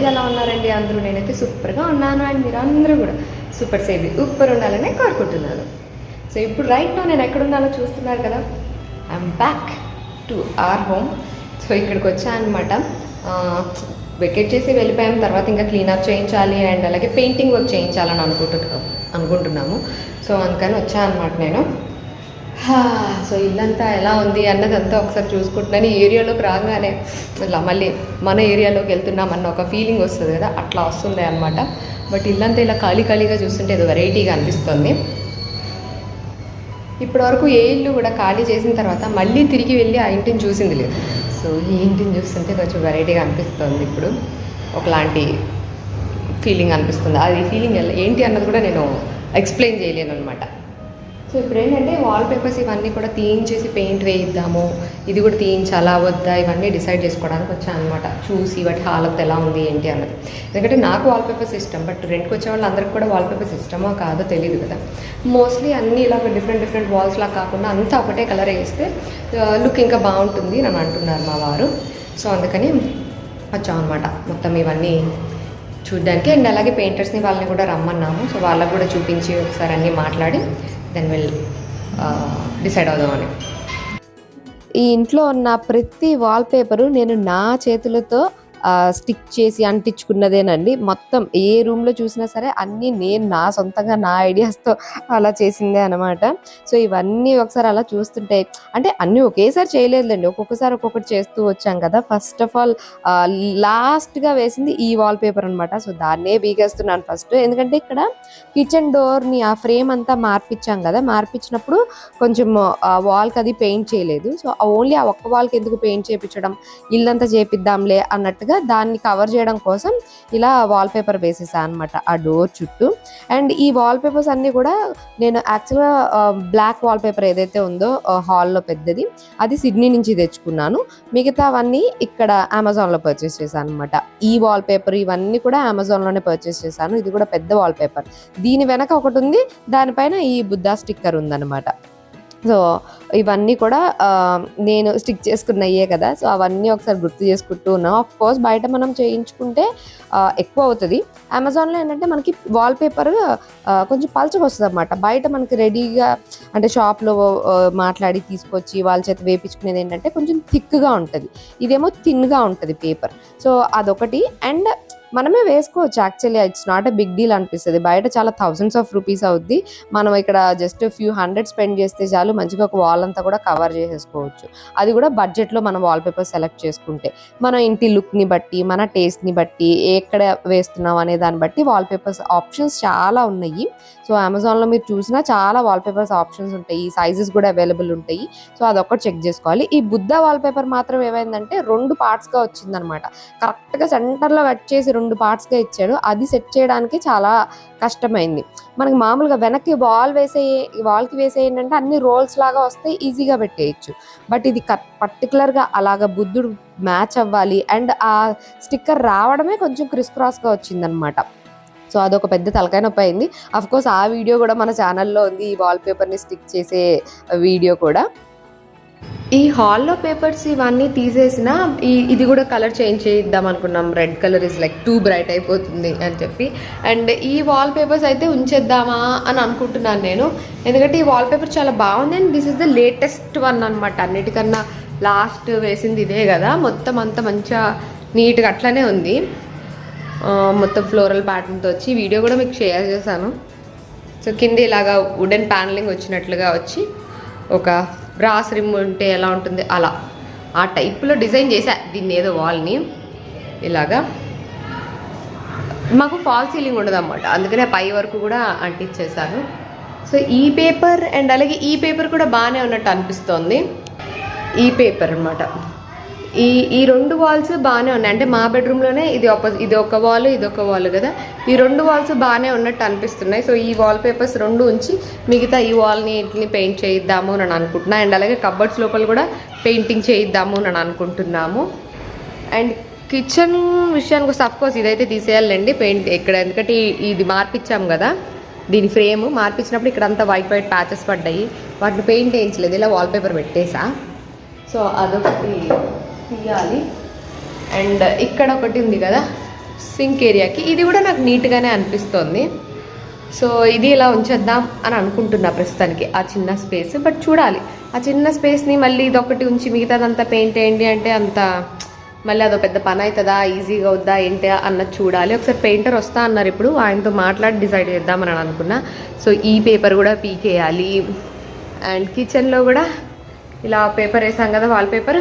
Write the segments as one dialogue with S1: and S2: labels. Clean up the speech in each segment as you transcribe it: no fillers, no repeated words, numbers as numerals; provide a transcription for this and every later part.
S1: ఎలా ఉన్నారండి అందరూ? నేనైతే సూపర్గా ఉన్నాను అండ్ మీరు అందరూ కూడా సూపర్ సేఫ్ సూపర్ ఉండాలని కోరుకుంటున్నాను. సో ఇప్పుడు రైట్ నేను ఎక్కడున్నానో చూస్తున్నారు కదా, I'm back to our home. So ఇక్కడికి వచ్చాను అనమాట. వెకేట్ చేసి వెళ్ళిపోయాం, తర్వాత ఇంకా క్లీనప్ చేయించాలి అండ్ అలాగే పెయింటింగ్ వర్క్ చేయించాలని అనుకుంటున్నాము. సో అందుకని వచ్చాను అనమాట నేను. సో ఇల్లంతా ఎలా ఉంది అన్నదంతా ఒకసారి చూసుకుంటున్నాను. ఈ ఏరియాలోకి రాగానే ఇలా మళ్ళీ మన ఏరియాలోకి వెళ్తున్నామన్న ఒక ఫీలింగ్ వస్తుంది కదా, అట్లా వస్తుంది అనమాట. బట్ ఇల్లంతా ఇలా ఖాళీగా చూస్తుంటే ఏదో వెరైటీగా అనిపిస్తుంది. ఇప్పటివరకు ఏ ఇల్లు కూడా ఖాళీ చేసిన తర్వాత మళ్ళీ తిరిగి వెళ్ళి ఆ ఇంటిని చూసింది లేదు. సో ఈ ఇంటిని చూస్తుంటే కొంచెం వెరైటీగా అనిపిస్తుంది. ఇప్పుడు ఒకలాంటి ఫీలింగ్ అనిపిస్తుంది. అది ఫీలింగ్ ఏంటి అన్నది కూడా నేను ఎక్స్ప్లెయిన్ చేయలేను అనమాట. సో ఇప్పుడు ఏంటంటే వాల్పేపర్స్ ఇవన్నీ కూడా తీయించేసి పెయింట్ వేయిద్దాము, ఇది కూడా తీయించాలా వద్దా ఇవన్నీ డిసైడ్ చేసుకోవడానికి వచ్చాను అనమాట. చూసి వాటి హాలత్ ఎలా ఉంది ఏంటి అన్నది. ఎందుకంటే నాకు వాల్పేపర్స్ ఇష్టం, బట్ రెంట్కి వచ్చే వాళ్ళు అందరికి కూడా వాల్పేపర్స్ ఇష్టమో కాదో తెలియదు కదా. మోస్ట్లీ అన్నీ ఇలా డిఫరెంట్ వాల్స్లా కాకుండా అంతా ఒకటే కలర్ వేస్తే లుక్ ఇంకా బాగుంటుంది అని అంటున్నారు మా వారు. సో అందుకని వచ్చాం అనమాట మొత్తం ఇవన్నీ చూడ్డానికి. అండ్ అలాగే పెయింటర్స్ని వాళ్ళని కూడా రమ్మన్నాము. సో వాళ్ళకు కూడా చూపించి ఒకసారి అన్నీ మాట్లాడి దెన్ విల్ డిసైడ్ అవుదామని. ఈ ఇంట్లో ఉన్న ప్రతి వాల్పేపరు నేను నా చేతులతో స్టిక్ చేసి అంటించుకున్నదేనండి. మొత్తం ఏ రూమ్లో చూసినా సరే అన్నీ నేను నా సొంతంగా నా ఐడియాస్తో అలా చేసిందే అనమాట. సో ఇవన్నీ ఒకసారి అలా చూస్తుంటే, అంటే అన్నీ ఒకేసారి చేయలేదులేండి, ఒక్కొక్కసారి ఒక్కొక్కటి చేస్తూ వచ్చాం కదా. ఫస్ట్ ఆఫ్ ఆల్ లాస్ట్గా వేసింది ఈ వాల్పేపర్ అనమాట. సో దాన్నే బీగేస్తున్నాను ఫస్ట్. ఎందుకంటే ఇక్కడ కిచెన్ డోర్ని ఆ ఫ్రేమ్ అంతా మార్పించాం కదా, మార్పించినప్పుడు కొంచెం వాల్కి అది పెయింట్ చేయలేదు. సో ఓన్లీ ఆ ఒక్క వాల్కి ఎందుకు పెయింట్ చేయించడం, ఇల్లంతా చేపిద్దాంలే అన్నట్టుగా దాన్ని కవర్ చేయడం కోసం ఇలా వాల్పేపర్ వేసేసాను అనమాట ఆ డోర్ చుట్టూ. అండ్ ఈ వాల్పేపర్స్ అన్నీ కూడా నేను యాక్చువల్గా బ్లాక్ వాల్పేపర్ ఏదైతే ఉందో హాల్లో పెద్దది, అది సిడ్నీ నుంచి తెచ్చుకున్నాను. మిగతావన్నీ ఇక్కడ అమెజాన్లో పర్చేస్ చేశాను అనమాట. ఈ వాల్పేపర్ ఇవన్నీ కూడా అమెజాన్లోనే పర్చేస్ చేశాను. ఇది కూడా పెద్ద వాల్పేపర్. దీని వెనక ఒకటి ఉంది, దానిపైన ఈ బుద్ధా స్టిక్కర్ ఉందన్నమాట. సో ఇవన్నీ కూడా నేను స్టిక్ చేసుకున్నయ్యే కదా. సో అవన్నీ ఒకసారి గుర్తు చేసుకుంటూ ఉన్నాం. ఆఫ్ కోర్స్ బయట మనం చేయించుకుంటే ఎక్కువ అవుతుంది. అమెజాన్లో ఏంటంటే మనకి వాల్పేపర్ కొంచెం పల్చగా వస్తుంది అనమాట. బయట మనకి రెడీగా అంటే షాప్లో మాట్లాడి తీసుకొచ్చి వాళ్ళ చేత వేయించుకునేది ఏంటంటే కొంచెం థిక్గా ఉంటుంది, ఇదేమో థిన్గా ఉంటుంది పేపర్. సో అదొకటి. అండ్ మనమే వేసుకోవచ్చు actually, it's not a big deal అనిపిస్తుంది. బయట చాలా థౌజండ్స్ ఆఫ్ రూపీస్ అవుద్ది, మనం ఇక్కడ జస్ట్ ఫ్యూ హండ్రెడ్ స్పెండ్ చేస్తే చాలు, మంచిగా ఒక వాల్ అంతా కూడా కవర్ చేసేసుకోవచ్చు. అది కూడా బడ్జెట్లో మనం వాల్పేపర్ సెలెక్ట్ చేసుకుంటే, మన ఇంటి లుక్ని బట్టి మన టేస్ట్ని బట్టి ఎక్కడ వేస్తున్నాం అనే దాన్ని బట్టి వాల్పేపర్స్ ఆప్షన్స్ చాలా ఉన్నాయి. సో అమెజాన్లో మీరు చూసినా చాలా వాల్పేపర్స్ ఆప్షన్స్ ఉంటాయి, సైజెస్ కూడా అవైలబుల్ ఉంటాయి. సో అదొక్కటి చెక్ చేసుకోవాలి. ఈ బుద్ధా వాల్పేపర్ మాత్రం ఏమైందంటే 2 పార్ట్స్గా వచ్చిందనమాట. కరెక్ట్గా సెంటర్లో కట్ చేసి 2 పార్ట్స్గా ఇచ్చాడు. అది సెట్ చేయడానికి చాలా కష్టమైంది. మనకి మామూలుగా వెనక్కి వాల్కి వేసే ఏంటంటే అన్ని రోల్స్ లాగా వస్తే ఈజీగా పెట్టేయచ్చు. బట్ ఇది పర్టికులర్గా అలాగ బుద్ధుడు మ్యాచ్ అవ్వాలి అండ్ ఆ స్టిక్కర్ రావడమే కొంచెం క్రాస్గా వచ్చిందనమాట. సో అదొక పెద్ద తలకాయ నొప్పి అయింది. అఫ్కోర్స్ ఆ వీడియో కూడా మన ఛానల్లో ఉంది, ఈ వాల్పేపర్ని స్టిక్ చేసే వీడియో కూడా. ఈ హాల్లో పేపర్స్ ఇవన్నీ తీసేసిన ఇది కూడా కలర్ చేంజ్ చేద్దాం అనుకున్నాం. Red colour is like two bright అయిపోతుంది అని చెప్పి. అండ్ ఈ వాల్ పేపర్స్ అయితే ఉంచేద్దామా అని అనుకుంటున్నాను నేను, ఎందుకంటే ఈ వాల్ పేపర్ చాలా బాగుంది and this is the latest one అనమాట. అన్నిటికన్నా లాస్ట్ వేసింది ఇదే కదా. మొత్తం అంతా మంచిగా నీట్గా అట్లనే ఉంది. మొత్తం ఫ్లోరల్ ప్యాటర్న్తో వచ్చి వీడియో కూడా మీకు షేర్ చేశాను. సో కింద ఇలాగా వుడెన్ ప్యానలింగ్ వచ్చినట్లుగా వచ్చి ఒక బ్రాస్ రిమ్ ఉంటే ఎలా ఉంటుంది అలా ఆ టైప్లో డిజైన్ చేశా దీన్ని, ఏదో వాల్ని ఇలాగా. మాకు ఫాల్ సీలింగ్ ఉండదు అన్నమాట, అందుకనే పై వరకు కూడా అంటించేసాను. సో ఈ పేపర్ అండ్ అలాగే ఈ పేపర్ కూడా బాగానే ఉన్నట్టు అనిపిస్తోంది. ఈ పేపర్ అనమాట. ఈ 2 వాల్స్ బాగానే ఉన్నాయి. అంటే మా బెడ్రూమ్లోనే ఇది ఒక వాల్ ఇది ఒక వాల్ కదా, ఈ 2 వాల్స్ బాగానే ఉన్నట్టు అనిపిస్తున్నాయి. సో ఈ వాల్ పేపర్స్ 2 ఉంచి మిగతా ఈ వాల్ని ఇట్ని పెయింట్ చేయిద్దాము అని అనుకుంటున్నా. అండ్ అలాగే కబర్డ్స్ లోపల కూడా పెయింటింగ్ చేయిద్దాము అని అనుకుంటున్నాము. అండ్ కిచెన్ విషయానికి వస్తే అఫ్కోర్స్ ఇదైతే తీసేయాలండి పెయింట్ ఇక్కడ, ఎందుకంటే ఇది మార్పించాము కదా, దీని ఫ్రేమ్ మార్పించినప్పుడు ఇక్కడ అంతా వైట్ ప్యాచెస్ పడ్డాయి, వాటిని పెయింట్ వేయించలేదు, ఇలా వాల్పేపర్ పెట్టేసా. సో అదొకటి తీయాలి. అండ్ ఇక్కడ ఒకటి ఉంది కదా, సింక్ ఏరియాకి. ఇది కూడా నాకు నీట్గానే అనిపిస్తోంది. సో ఇది ఇలా ఉంచేద్దాం అని అనుకుంటున్నా ప్రస్తుతానికి ఆ చిన్న స్పేస్. బట్ చూడాలి, ఆ చిన్న స్పేస్ని మళ్ళీ ఇదొకటి ఉంచి మిగతాదంతా పెయింట్ వేయండి అంటే అంత మళ్ళీ అదో పెద్ద పని అవుతుందా, ఈజీగా అవుద్దా ఏంటి అన్నది చూడాలి. ఒకసారి పెయింటర్ వస్తా అన్నారు, ఇప్పుడు ఆయనతో మాట్లాడి డిసైడ్ చేద్దామని అనుకున్నా. సో ఈ పేపర్ కూడా పీకేయాలి. అండ్ కిచెన్లో కూడా ఇలా పేపర్ వేసాం కదా, వాల్ పేపర్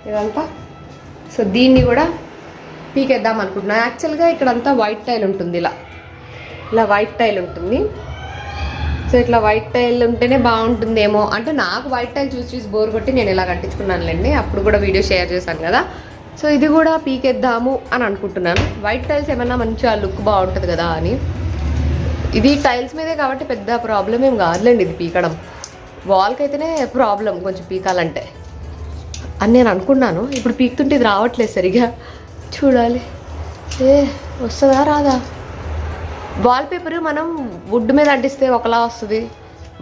S1: ఇదంతా. సో దీన్ని కూడా పీకేద్దాం అనుకుంటున్నా. యాక్చువల్గా ఇక్కడంతా వైట్ టైల్ ఉంటుంది, ఇలా వైట్ టైల్ ఉంటుంది. సో ఇట్లా వైట్ టైల్ ఉంటేనే బాగుంటుందేమో అంటే, నాకు వైట్ టైల్ చూసి బోర్ కొట్టి నేను ఇలా కట్టించుకున్నానులేండి, అప్పుడు కూడా వీడియో షేర్ చేశాను కదా. సో ఇది కూడా పీకేద్దాము అని అనుకుంటున్నాను. వైట్ టైల్స్ ఏమన్నా మంచిగా లుక్ బాగుంటుంది కదా అని. ఇది టైల్స్ మీదే కాబట్టి పెద్ద ప్రాబ్లం ఏం కాదులేండి ఇది పీకడం. వాల్కి అయితేనే ప్రాబ్లం కొంచెం పీకాలంటే అని నేను అనుకున్నాను. ఇప్పుడు పీకుతుంటే ఇది రావట్లేదు సరిగా, చూడాలి వస్తుందా రాదా. వాల్పేపర్ మనం వుడ్ మీద అంటిస్తే ఒకలా వస్తుంది,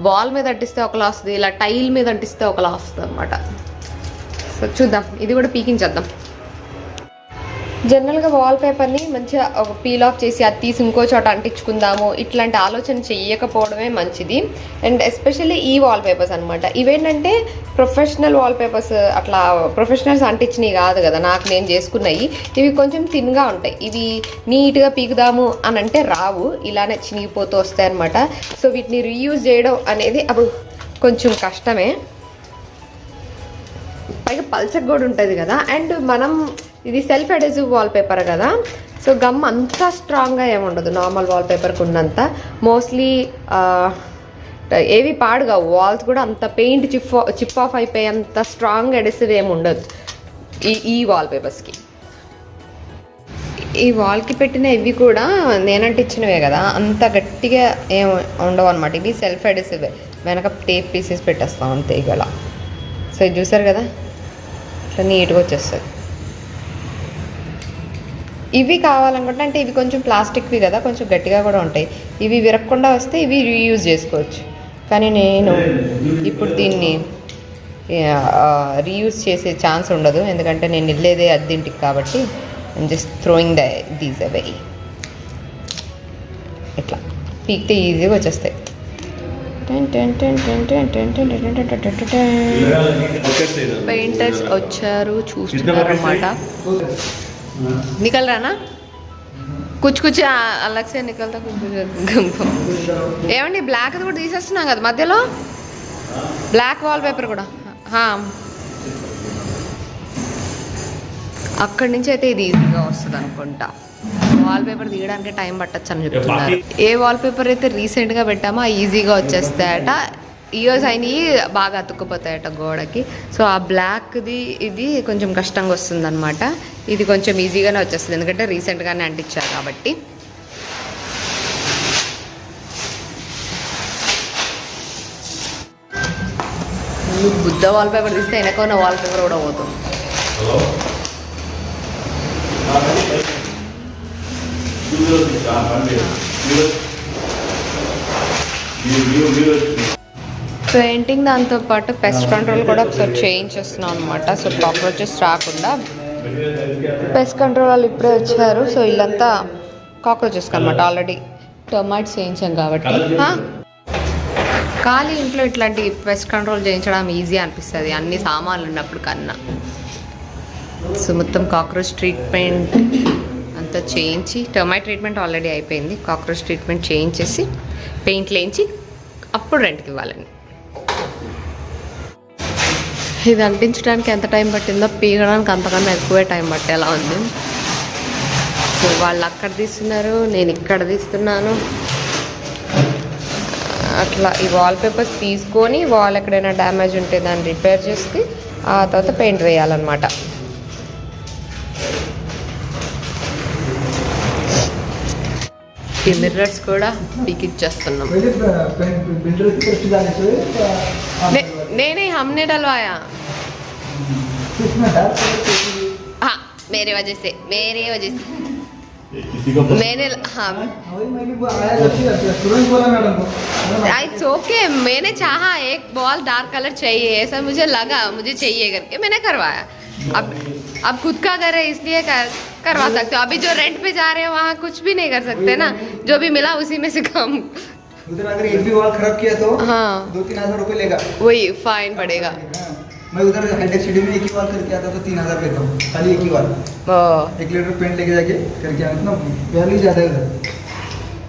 S1: వాల్ మీద అంటిస్తే ఒకలా వస్తుంది, ఇలా టైల్ మీద అంటిస్తే ఒకలా వస్తుంది అనమాట. సో చూద్దాం, ఇది కూడా పీకించేద్దాం. జనరల్గా వాల్పేపర్ని మంచిగా ఒక పీల్ ఆఫ్ చేసి అది తీసి ఇంకో చోట అంటించుకుందాము ఇట్లాంటి ఆలోచన చెయ్యకపోవడమే మంచిది. అండ్ ఎస్పెషల్లీ ఈ వాల్పేపర్స్ అనమాట, ఇవేంటంటే ప్రొఫెషనల్ వాల్పేపర్స్, అట్లా ప్రొఫెషనల్స్ అంటించినవి కాదు కదా, నాకు నేను చేసుకున్నాయి. ఇవి కొంచెం థిన్గా ఉంటాయి, ఇవి నీట్గా పీకుదాము అని అంటే రావు, ఇలానే చినిగిపోతూ వస్తాయి అనమాట. సో వీటిని రీయూజ్ చేయడం అనేది అప్పుడు కొంచెం కష్టమే, పైగా పల్చగా కూడా ఉంటుంది కదా. అండ్ మనం ఇది సెల్ఫ్ అడెసివ్ వాల్పేపర్ కదా, సో గమ్ అంత స్ట్రాంగ్గా ఏముండదు నార్మల్ వాల్పేపర్కి ఉన్నంత. మోస్ట్లీ ఏవి పాడుగా, వాల్స్ కూడా అంత పెయింట్ చిప్ ఆఫ్ అయిపోయి అంత స్ట్రాంగ్ అడెసివ్ ఏమి ఉండదు ఈ వాల్పేపర్స్కి. ఈ వాల్కి పెట్టిన ఇవి కూడా నేనంటే ఇచ్చినవే కదా, అంత గట్టిగా ఏం ఉండవు అనమాట. ఇవి సెల్ఫ్ అడెసివ్, వెనక టేప్ పీసెస్ పెట్టేస్తాం అంతే ఇగల. సో ఇది చూసారు కదా, ఇట్లా నీట్గా వచ్చేస్తుంది. ఇవి కావాలనుకుంటే, అంటే ఇవి కొంచెం ప్లాస్టిక్వి కదా, కొంచెం గట్టిగా కూడా ఉంటాయి. ఇవి విరగకుండా వస్తే ఇవి రీయూజ్ చేసుకోవచ్చు. కానీ నేను ఇప్పుడు దీన్ని రీయూజ్ చేసే ఛాన్స్ ఉండదు, ఎందుకంటే నేను వెళ్ళేదే అద్దెంటికి కాబట్టి. ఐమ్ జస్ట్ థ్రోయింగ్ దీస్ అవే. ఇట్లా పీక్తే ఈజీగా వచ్చేస్తాయి. పెయింటర్స్ వచ్చారు, చూస్తున్నారు అన్నమాట. निकल रहा ना कुछ कुछ अलग से निकलता कुछ कुछ ఏమండి బ్లాక్ కూడా తీసేస్తున్నాం కదా మధ్యలో, బ్లాక్ వాల్ పేపర్ కూడా. అక్కడి నుంచి అయితే ఇది ఈజీగా వస్తుంది అనుకుంటా. వాల్ పేపర్ తీయడానికి టైం పట్టచ్చు అని చెప్తున్నారు. ఏ వాల్ పేపర్ అయితే రీసెంట్గా పెట్టామో ఆ ఈజీగా వచ్చేస్తాయట, ఇయర్స్ అయినవి బాగా అతుక్కుపోతాయట గోడకి. సో ఆ బ్లాక్ది ఇది కొంచెం కష్టంగా వస్తుంది అనమాట. ఇది కొంచెం ఈజీగానే వచ్చేస్తుంది ఎందుకంటే రీసెంట్గానే అంటించారు కాబట్టి. బుద్ధ వాల్ పేపర్ తీస్తే వెనకున్న వాల్ పేపర్ కూడా పోతుంది. పెయింటింగ్ దాంతోపాటు పెస్ట్ కంట్రోల్ కూడా ఒకసారి చేయించేస్తున్నాం అనమాట. సో కాక్రోచెస్ రాకుండా. పెస్ట్ కంట్రోల్ వాళ్ళు ఇప్పుడే వచ్చారు. సో ఇల్లంతా కాక్రోచెస్ అనమాట, ఆల్రెడీ టర్మైట్స్ చేయించాం కాబట్టి. ఖాళీ ఇంట్లో ఇట్లాంటి పెస్ట్ కంట్రోల్ చేయించడం ఈజీ అనిపిస్తుంది అన్ని సామాన్లు ఉన్నప్పుడు కన్నా. సో మొత్తం కాక్రోచ్ ట్రీట్మెంట్ అంతా చేయించి, టర్మైట్ ట్రీట్మెంట్ ఆల్రెడీ అయిపోయింది, కాక్రోచ్ ట్రీట్మెంట్ చేయించేసి పెయింట్లు వేయించి అప్పుడు రెంట్కి ఇవ్వాలండి. ఇది అంటించడానికి ఎంత టైం పట్టిందో పీకడానికి అంతకన్నా ఎక్కువే టైం పట్టేలా ఉంది. సో వాళ్ళు అక్కడ తీస్తున్నారు, నేను ఇక్కడ తీస్తున్నాను. అట్లా ఈ వాల్ పేపర్స్ తీసుకొని వాల్ ఎక్కడైనా డ్యామేజ్ ఉంటే దాన్ని రిపేర్ చేసి ఆ తర్వాత పెయింట్ వేయాలన్నమాట. ఈ మిర్రర్స్ కూడా పీకిచ్చేస్తున్నాం. నేనే हमने डलवाया हाँ मेरे वजह से मैंने इट्स ओके. मैंने चाहा एक बॉल डार्क कलर चाहिए, ऐसा मुझे लगा मुझे चाहिए करके मैंने करवाया. अब खुद का घर है इसलिए करवा सकते हो। अभी जो रेंट पे जा रहे हो वहाँ कुछ भी नहीं कर सकते ना, जो भी मिला उसी में से काम।
S2: उधर अगर एक भी वॉल खराब किया तो
S1: हाँ
S2: 2-3 हज़ार रुपये लेगा,
S1: वही फाइन पड़ेगा।
S2: मैं उधर हाईटेक सिटी में एक ही वॉल करके आता तो 3 हज़ार लेता हूँ, खाली एक ही वॉल। 1 लीटर पेंट लेके जाके करके आता ना, वैल्यू ज़्यादा है उधर।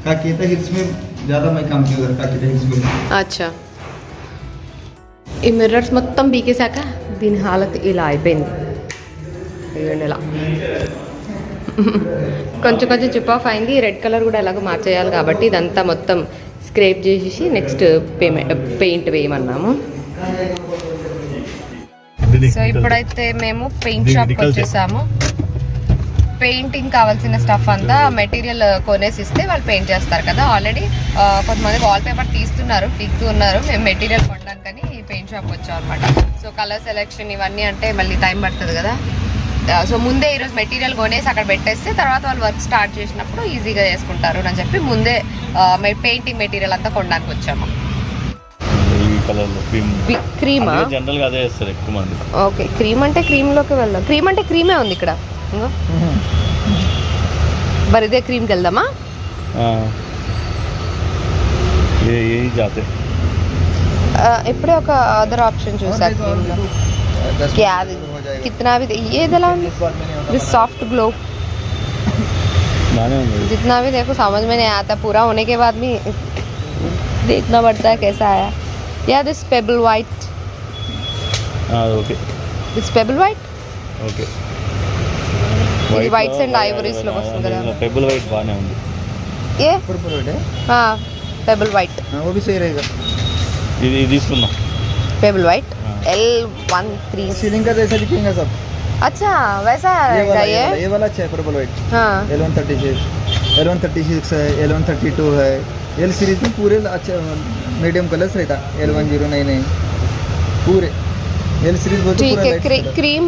S2: काकीता हिल्स में ज़्यादा मैं काम किया उधर, काकीता हिल्स में।
S1: అచ్చా ఈ మిర్రర్స్ మొత్తం బీకేశాక దీని హాలత్ ఇలా అయిపోయింది. ఇదిగోండి ఇలా కొంచెం కొంచెం చిప్ ఆఫ్ అయింది. రెడ్ కలర్ కూడా ఎలాగో మార్చేయాలి కాబట్టి ఇదంతా మొత్తం స్క్రేప్ చేసేసి నెక్స్ట్ పెయింట్ వేయమన్నాము. సో ఇప్పుడైతే మేము పెయింట్ షాప్కి వచ్చేసాము. పెయింటింగ్ కావాల్సిన స్టఫ్ అంతా మెటీరియల్ కొనేసి ఇస్తే వాళ్ళు పెయింట్ చేస్తారు కదా. ఆల్రెడీ కొంతమంది వాల్ పేపర్ తీస్తూ ఉన్నారు. మేము మెటీరియల్ కొనడానికని పెయింట్ షాప్ వచ్చాం అనమాట. సో కలర్ సెలెక్షన్ ఇవన్నీ అంటే మళ్ళీ టైం పడుతుంది కదా. సో ముందే ఈరోజు మెటీరియల్ కొనేసి అక్కడ పెట్టేస్తే తర్వాత వాళ్ళు వర్క్ స్టార్ట్ చేసినప్పుడు ఈజీగా చేసుకుంటారు అని చెప్పి ముందే పెయింటింగ్ మెటీరియల్ అంతా కొనడానికి వచ్చాము. క్రీమా
S3: జనరల్గా అదే చేస్తారు ఎక్కువ మంది.
S1: ఓకే క్రీమ్ అంటే క్రీమ్లోకి వెళ్దాం. క్రీమ్ అంటే క్రీమే ఉంది ఇక్కడ. మరి ఇదే క్రీమ్కి వెళ్దామా? ఇప్పుడే ఒక అదర్ ఆప్షన్ చూసా క్రీమ్లో. कितना भी ये दिला दिस सॉफ्ट ग्लो जितना भी देखो समझ में नहीं आता. पूरा होने के बाद भी देखना पड़ता है कैसा आया. या this payable white.
S3: Okay
S1: this payable white.
S3: Okay
S1: ఇది వైట్స్ అండ్ ఐవరీస్ లో వస్తుంది కదా.
S3: పెబుల్ వైట్ బానే ఉంది.
S1: ये
S2: पर्पल वाइट है,
S1: हाँ पेबल वाइट.
S2: वो भी सही रहेगा.
S3: ఇది తీసుకుందాం.
S1: Payable white L13.
S2: सीलिंग का जैसा दिखेगा सब.
S1: अच्छा वैसा रहेगा
S2: ये वाला अच्छा है पर्पल वाइट.
S1: हाँ
S2: L136 है, L132 है. L सीरीज में पूरे अच्छे मीडियम कलर्स रहता. L1099 पूरे L सीरीज बोलते
S1: ठीक है. क्रीम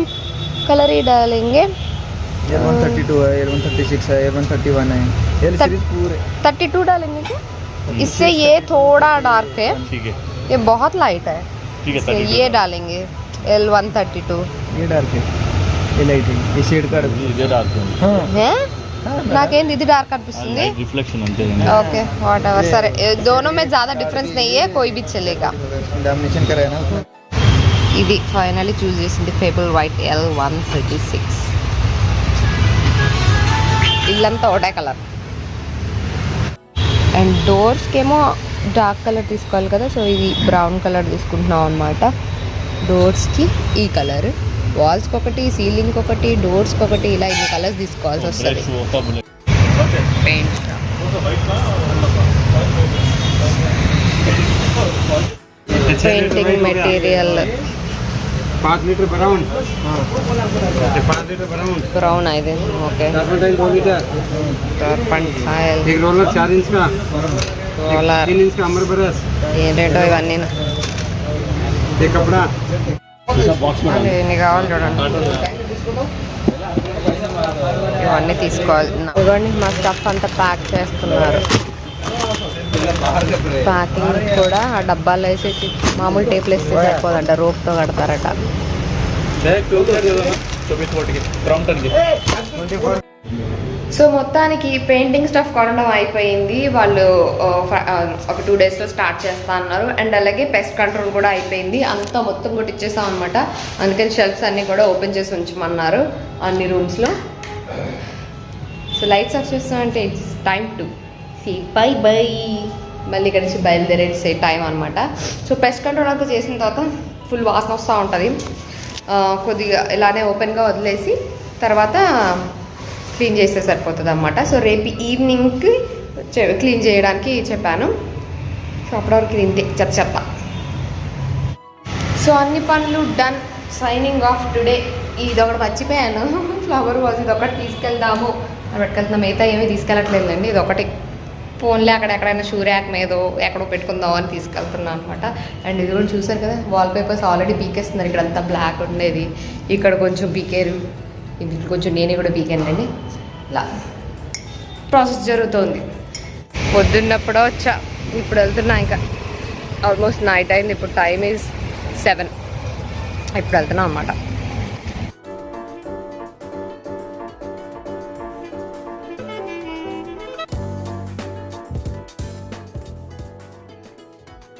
S1: कलर ही डालेंगे.
S2: L132 है, L136 है, L131 है. L सीरीज पूरे
S1: 32 डालेंगे क्या? इससे ये थोड़ा डार्क है,
S3: ठीक है
S1: ये बहुत लाइट है.
S3: ठीक है.
S1: इससे ये डालेंगे L132.
S2: ये डार्क है, ये लाइट है, ये शेड का
S3: ఇదే డార్క్ ఉంది.
S2: हाँ
S1: है నాకేంది ఇది డార్క్ అనిపిస్తుంది.
S3: రిఫ్లెక్షన్ అంతే.
S1: ఓకే వాట్ ఎవర్ సరే. दोनों में ज़्यादा डिफरेंस नहीं है, कोई भी चलेगा.
S2: डैमिनेशन कराया ना उसमें.
S1: ఇది ఫైనల్లీ చూస్ చేసింది పేబుల్ వైట్ L136. ఇల్లంతా ఒకటే కలర్. అండ్ డోర్స్కేమో డార్క్ కలర్ తీసుకోవాలి కదా. సో ఇది బ్రౌన్ కలర్ తీసుకుంటున్నాం అనమాట. డోర్స్కి ఈ కలర్, వాల్స్కి ఒకటి, సీలింగ్కి ఒకటి, డోర్స్కి ఒకటి, ఇలా ఇన్ని కలర్స్ తీసుకోవాల్సి వస్తుంది. Paint painting material
S2: 5 litre brown. हाँ 5 लीटर ब्राउन.
S1: బ్రౌన్ అయితే ఓకే.
S2: टर्पंटाइल 2 लीटर.
S1: టర్పంటైల్
S2: एक रोलर 4 इंच का,
S1: రోలర్
S2: 3 इंच का अमर ब्रश.
S1: ఏంటో ఇవన్నీ
S2: ये कपड़ा.
S3: బాక్స్
S1: ఎన్ని కావాలి చూడండి. ఇవన్నీ తీసుకోవాలి. ఇవన్నీ మా స్టఫ్ అంతా ప్యాక్ చేస్తున్నారు. ప్యాకింగ్ కూడా ఆ డబ్బాలు వేసేసి మామూలు టేపులు వేస్తే సరిపోదంట, రోప్తో కడతారట. సో మొత్తానికి పెయింటింగ్ స్టఫ్ కొనడం అయిపోయింది. వాళ్ళు ఒక 2 డేస్లో స్టార్ట్ చేస్తా అన్నారు. అండ్ అలాగే పెస్ట్ కంట్రోల్ కూడా అయిపోయింది. అంతా మొత్తం కొట్టిచ్చేసాం అనమాట. అందుకని షెల్ఫ్స్ అన్నీ కూడా ఓపెన్ చేసి ఉంచమన్నారు అన్ని రూమ్స్లో. సో లైట్స్ ఆఫ్ చేస్తామంటే it's time to see bye bye. మళ్ళీ ఇక్కడ నుంచి బయలుదేరేసే టైం అనమాట. సో పెస్ట్ కంట్రోల్ అంతా చేసిన తర్వాత ఫుల్ వాసన వస్తూ ఉంటుంది. కొద్దిగా ఇలానే ఓపెన్గా వదిలేసి తర్వాత క్లీన్ చేస్తే సరిపోతుంది అన్నమాట. సో రేపు ఈవినింగ్కి క్లీన్ చేయడానికి చెప్పాను. సో అప్పటివరకు ఇంతే చెత్త. సో అన్ని పనులు డన్. Signing off today. ఇదొకటి మర్చిపోయాను, ఫ్లవర్ వాజ్ ఇదొకటి తీసుకెళ్దాము అని పెట్టుకెళ్తున్నాం. మిగతా ఏమీ తీసుకెళ్ళట్లేదండి. ఇదొకటి ఫోన్లే అక్కడెక్కడైనా షూ ర్యాక్ మీదో ఎక్కడో పెట్టుకుందాం అని తీసుకెళ్తున్నాను అనమాట. అండ్ ఇది కూడా చూసారు కదా, వాల్ పేపర్స్ ఆల్రెడీ పీకేస్తున్నారు. ఇక్కడ అంతా బ్లాక్ ఉండేది, ఇక్కడ కొంచెం పీకేరు, ఇది కొంచెం నేనే కూడా పీకానండి. ఇలా ప్రాసెస్ జరుగుతుంది. పొద్దున్నప్పుడో వచ్చా, ఇప్పుడు వెళ్తున్నా. ఇంకా ఆల్మోస్ట్ నైట్ అయింది. ఇప్పుడు టైం ఈజ్ 7. ఇప్పుడు వెళ్తున్నాం అన్నమాట.